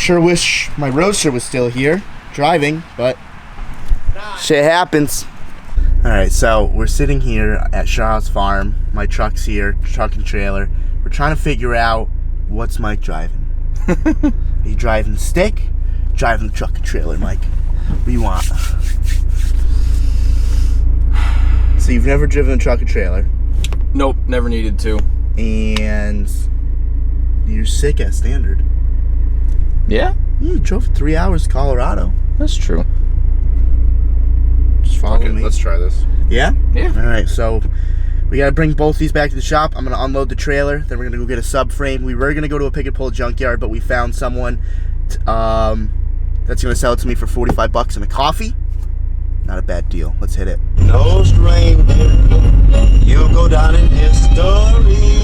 Sure wish my Roadster was still here, driving, but shit happens. Alright, so we're sitting here at Charles Farm. My truck's here, truck and trailer. We're trying to figure out what's Mike driving. Are you driving the stick? Driving the truck and trailer, Mike? What do you want? So you've never driven a truck and trailer? Nope, never needed to. And you're sick at standard. Yeah? You drove 3 hours to Colorado. That's true. Just follow me. Let's try this. Yeah? Yeah. Alright, so we gotta bring both these back to the shop. I'm gonna unload the trailer, then we're gonna go get a subframe. We were gonna go to a pick and pull junkyard, but we found someone that's gonna sell it to me for 45 bucks and a coffee. Not a bad deal. Let's hit it. No stranger, you'll go down in history.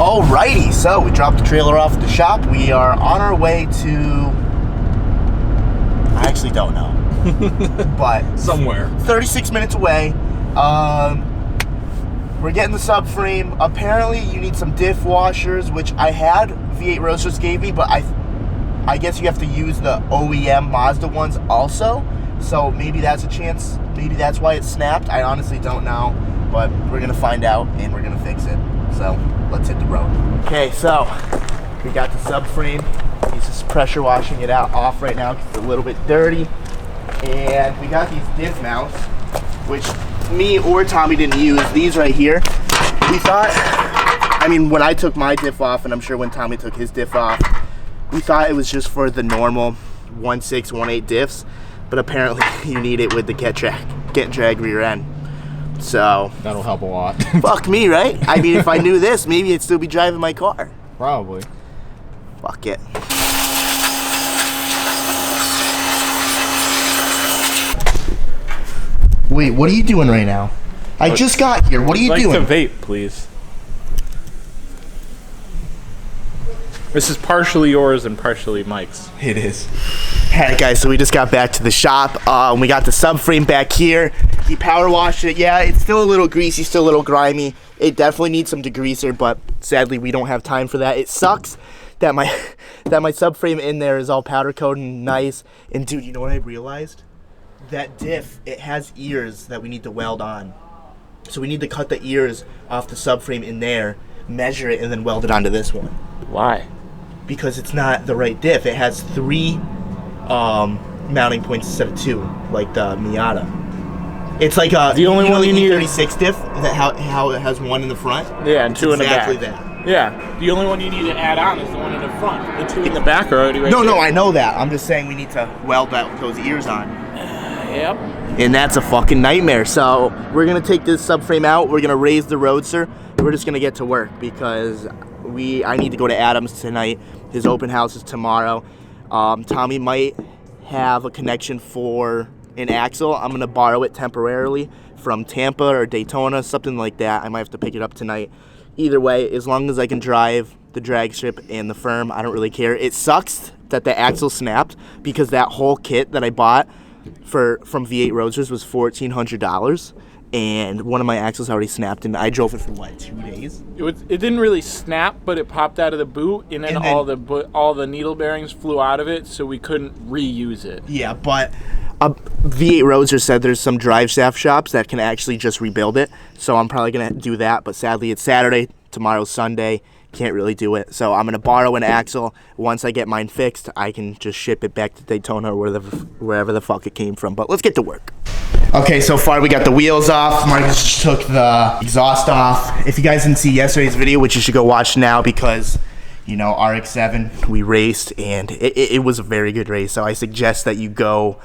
Alrighty, so we dropped the trailer off at the shop. We are on our way to, I actually don't know, but somewhere 36 minutes away. We're getting the subframe. Apparently you need some diff washers, which I had, V8 Roasters gave me, but I guess you have to use the OEM Mazda ones also. So maybe that's a chance. Maybe that's why it snapped. I honestly don't know, but we're gonna find out and we're gonna fix it. So let's hit the road. Okay, so we got the subframe. He's just pressure washing it out off right now because it's a little bit dirty. And we got these diff mounts, which me or Tommy didn't use. These right here, we thought, I mean, when I took my diff off, and I'm sure when Tommy took his diff off, we thought it was just for the normal 1.6, 1.8 diffs, but apparently you need it with the get drag rear end. So that'll help a lot. Fuck me, right? I mean, if I knew this, maybe I'd still be driving my car. Probably. Fuck it. Wait, what are you doing right now? I just got here. What are you doing? I'd like to vape, please. This is partially yours and partially Mike's. It is. Alright guys, so we just got back to the shop. We got the subframe back here. He power washed it. Yeah, it's still a little greasy, still a little grimy. It definitely needs some degreaser, but sadly we don't have time for that. It sucks that my subframe in there is all powder coated and nice. And dude, you know what I realized? That diff, it has ears that we need to weld on. So we need to cut the ears off the subframe in there, measure it, and then weld it onto this one. Why? Because it's not the right diff. It has 3 mounting points instead of 2, like the Miata. It's like the only one you need 36 diff, that how it has 1 in the front. Yeah, and 2 in the back. Exactly that. Yeah, the only one you need to add on is the one in the front. The 2 in the back are already right there. No, I know that. I'm just saying we need to weld those ears on. Yep. And that's a fucking nightmare. So we're gonna take this subframe out. We're gonna raise the Roadster. We're just gonna get to work because I need to go to Adams tonight. His open house is tomorrow. Tommy might have a connection for an axle. I'm gonna borrow it temporarily from Tampa or Daytona, something like that. I might have to pick it up tonight. Either way, as long as I can drive the drag strip and the firm, I don't really care. It sucks that the axle snapped because that whole kit that I bought from V8 Roadsters was $1,400, and one of my axles already snapped, and I drove it for what, 2 days? It didn't really snap, but it popped out of the boot, and then all the needle bearings flew out of it, so we couldn't reuse it. Yeah, but V8 Roadster said there's some drive shaft shops that can actually just rebuild it, so I'm probably gonna do that. But sadly, it's Saturday. Tomorrow's Sunday. Can't really do it, so I'm gonna borrow an axle. Once I get mine fixed, I can just ship it back to Daytona or wherever the fuck it came from. But let's get to work. Okay, so far we got the wheels off. Marcus just took the exhaust off. If you guys didn't see yesterday's video, which you should go watch now because, you know, RX-7, we raced, and it was a very good race. So I suggest that you go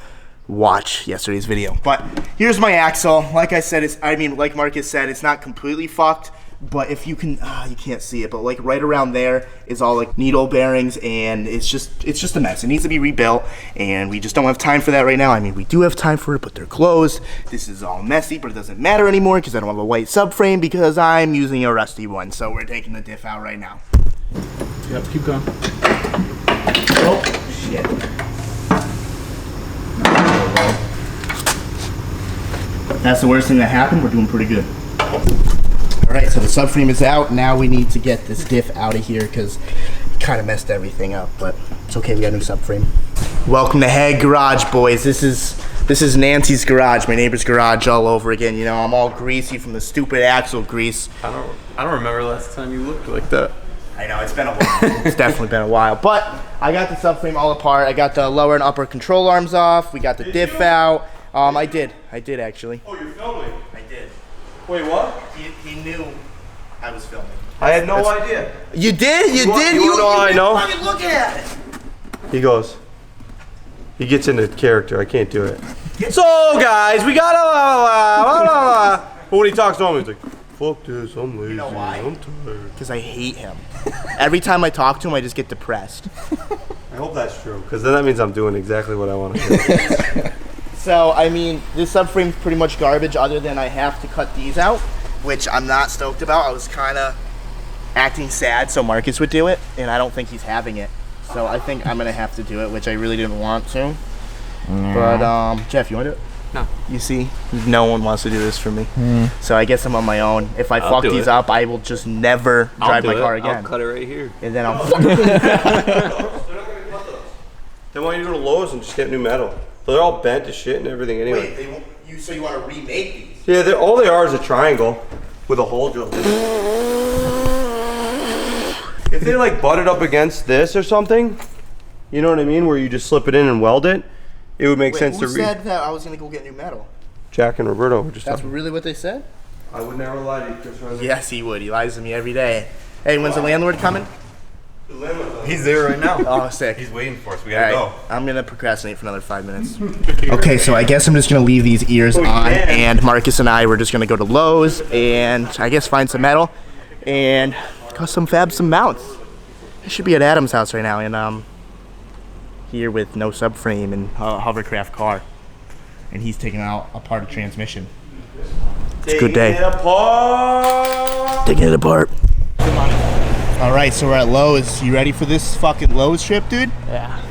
watch yesterday's video. But here's my axle. Like I said, like Marcus said, it's not completely fucked. But if you can, you can't see it, but like right around there is all like needle bearings, and it's just a mess. It needs to be rebuilt, and we just don't have time for that right now. I mean, we do have time for it, but they're closed. This is all messy, but it doesn't matter anymore because I don't have a white subframe because I'm using a rusty one. So we're taking the diff out right now. Yep, keep going. Oh, shit. That's the worst thing that happened. We're doing pretty good. All right, so the subframe is out. Now we need to get this diff out of here because it kind of messed everything up, but it's okay, we got a new subframe. Welcome to Head Garage, boys. This is Nancy's garage, my neighbor's garage all over again. You know, I'm all greasy from the stupid axle grease. I don't remember last time you looked like that. I know, it's been a while. It's definitely been a while. But I got the subframe all apart. I got the lower and upper control arms off. We got the diff out. I did actually. Oh, you're filming? I did. Wait, what? He knew I was filming. I had no idea. You did? You did? You know how I know? Fucking looking at it. He goes. He gets into character. I can't do it. So, guys, we got But when he talks to him, he's like, fuck this, I'm lazy. You know why? I'm tired. Because I hate him. Every time I talk to him, I just get depressed. I hope that's true, because then that means I'm doing exactly what I want to do. So, I mean, this subframe's pretty much garbage other than I have to cut these out, which I'm not stoked about. I was kind of acting sad so Marcus would do it, and I don't think he's having it. So I think I'm going to have to do it, which I really didn't want to. But, Jeff, you want to do it? No. You see, no one wants to do this for me. So I guess I'm on my own. If I fuck these up, I will just never drive my car again. I'll cut it right here. And then I'll Then why don't you go to Lowe's and just get new metal? They're all bent to shit and everything anyway. Wait, so you want to remake these? Yeah, all they are is a triangle with a hole drilled in. If they like butted up against this or something, you know what I mean, where you just slip it in and weld it, it would make sense to Who said that I was going to go get new metal? Jack and Roberto were just That's talking. really what they said? I would never lie to you, Chris Riley. Yes, he would. He lies to me every day. Hey, when's the landlord coming? He's there right now. Oh, sick. He's waiting for us. We All gotta right, go. I'm going to procrastinate for another 5 minutes. Okay, so I guess I'm just going to leave these ears on, and Marcus and I were just going to go to Lowe's and I guess find some metal and custom fab some mounts. I should be at Adam's house right now, and here with no subframe and a hovercraft car, and he's taking out a part of transmission. It's a good day. Taking it apart. All right, so we're at Lowe's. You ready for this fucking Lowe's trip, dude? Yeah.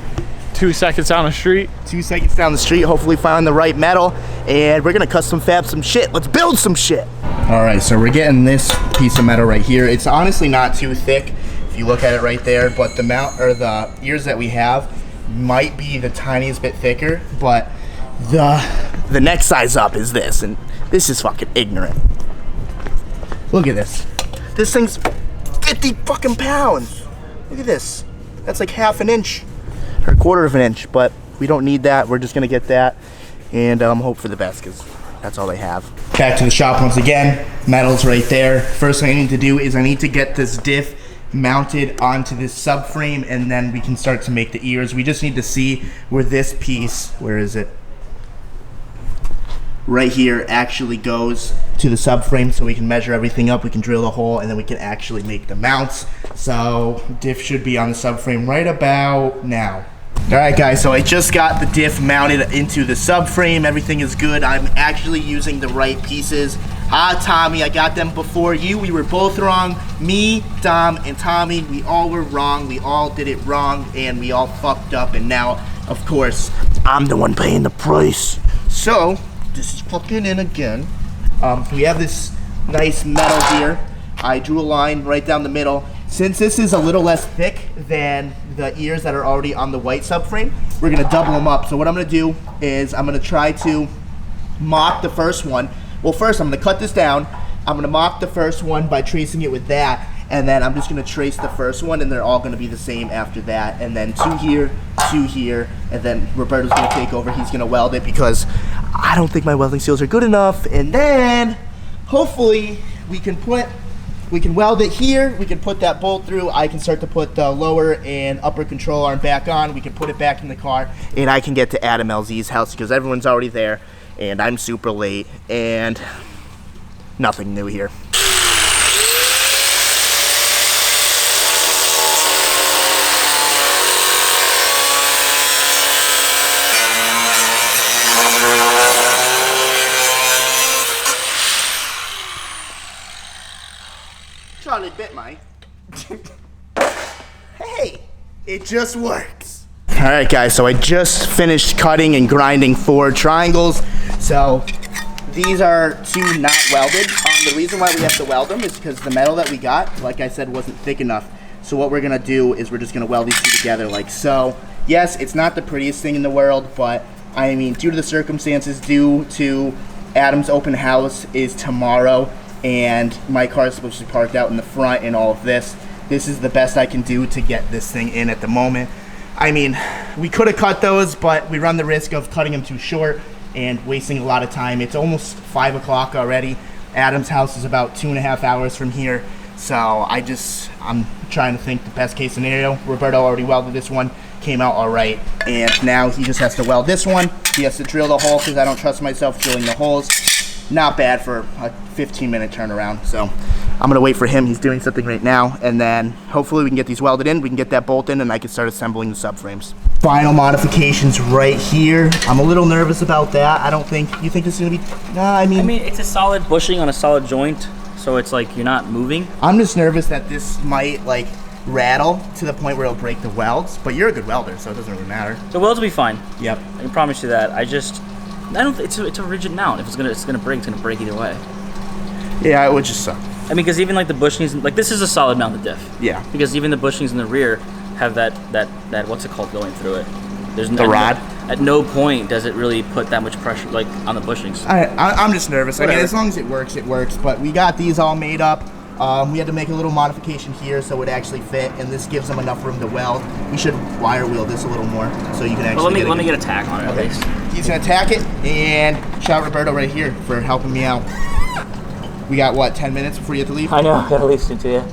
2 seconds down the street. 2 seconds down the street, hopefully find the right metal, and we're gonna custom fab some shit. Let's build some shit. All right, so we're getting this piece of metal right here. It's honestly not too thick if you look at it right there, but the mount or the ears that we have might be the tiniest bit thicker, but the next size up is this, and this is fucking ignorant. Look at this. This thing's 50 fucking pounds. Look at this. That's like half an inch or a quarter of an inch, but we don't need that. We're just gonna get that and hope for the best because that's all they have. Back to the shop once again. Metal's right there. First thing I need to do is I need to get this diff mounted onto this subframe, and then we can start to make the ears. We just need to see where this piece, where is it? Right here actually goes to the subframe, so we can measure everything up, we can drill the hole, and then we can actually make the mounts. So diff should be on the subframe right about now. All right, guys, so I just got the diff mounted into the subframe. Everything is good. I'm actually using the right pieces. Tommy, I got them before you. We were both wrong. Me, Dom, and Tommy, we all were wrong. We all did it wrong, and we all fucked up, and now, of course, I'm the one paying the price. So, this is fucking in again. We have this nice metal here. I drew a line right down the middle. Since this is a little less thick than the ears that are already on the white subframe, we're gonna double them up. So what I'm gonna do is I'm gonna try to mock the first one. Well, first I'm gonna cut this down. I'm gonna mock the first one by tracing it with that, and then I'm just gonna trace the first one, and they're all gonna be the same after that. And then two here, and then Roberto's gonna take over. He's gonna weld it because I don't think my welding skills are good enough. And then hopefully we can weld it here. We can put that bolt through. I can start to put the lower and upper control arm back on. We can put it back in the car, and I can get to Adam LZ's house because everyone's already there, and I'm super late, and nothing new here. Charlie bit my. Hey, it just works. All right, guys, so I just finished cutting and grinding 4 triangles. So these are 2 not welded. The reason why we have to weld them is because the metal that we got, like I said, wasn't thick enough. So what we're gonna do is we're just gonna weld these 2 together like so. Yes, it's not the prettiest thing in the world, but I mean, due to the circumstances, due to Adam's open house is tomorrow, and my car is supposed to be parked out in the front and all of this. This is the best I can do to get this thing in at the moment. I mean, we could have cut those, but we run the risk of cutting them too short and wasting a lot of time. It's almost 5 o'clock already. Adam's house is about 2.5 hours from here. So I'm trying to think the best case scenario. Roberto already welded this one, came out all right. And now he just has to weld this one. He has to drill the hole because I don't trust myself drilling the holes. Not bad for a 15-minute turnaround. So I'm gonna wait for him. He's doing something right now. And then hopefully we can get these welded in. We can get that bolt in and I can start assembling the subframes. Final modifications right here. I'm a little nervous about that. You think this is gonna be, nah, I mean it's a solid bushing on a solid joint. So it's like you're not moving. I'm just nervous that this might like rattle to the point where it'll break the welds, but you're a good welder, so it doesn't really matter. The welds will be fine. Yep. I can promise you that. It's a rigid mount. If it's gonna break either way. Yeah, it would just suck. I mean, because even like the bushings, like this is a solid mounted diff. Yeah. Because even the bushings in the rear have that what's it called going through it. There's the rod. At no point does it really put that much pressure like on the bushings. I'm just nervous. Whatever. I mean, as long as it works. But we got these all made up. We had to make a little modification here so it actually fit, and this gives them enough room to weld. We should wire wheel this a little more so you can actually. Well, let me get a tack on it at least. He's gonna tack it, and shout Roberto right here for helping me out. We got what, 10 minutes before you have to leave? I know. I gotta listen to you.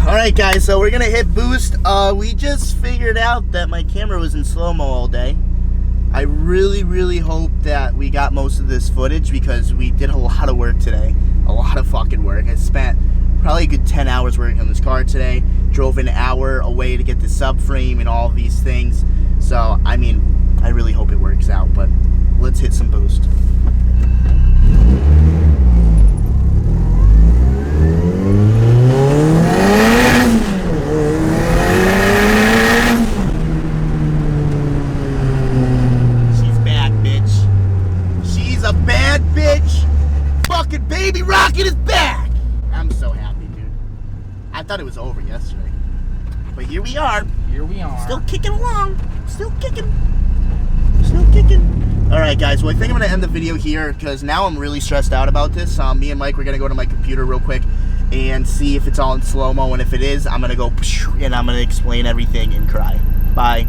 Alright guys, so we're gonna hit boost. We just figured out that my camera was in slow-mo all day. I really hope that we got most of this footage because we did a lot of work today. A lot of fucking work. I spent probably a good 10 hours working on this car today. Drove an hour away to get the subframe and all of these things. So, I mean, I really hope it works out, but let's hit some boost. Baby Rocket is back! I'm so happy, dude. I thought it was over yesterday. But here we are. Here we are. Still kicking along. Still kicking. Alright guys, well I think I'm going to end the video here because now I'm really stressed out about this. Me and Mike, we're going to go to my computer real quick and see if it's all in slow-mo, and if it is, I'm going to go and I'm going to explain everything and cry. Bye.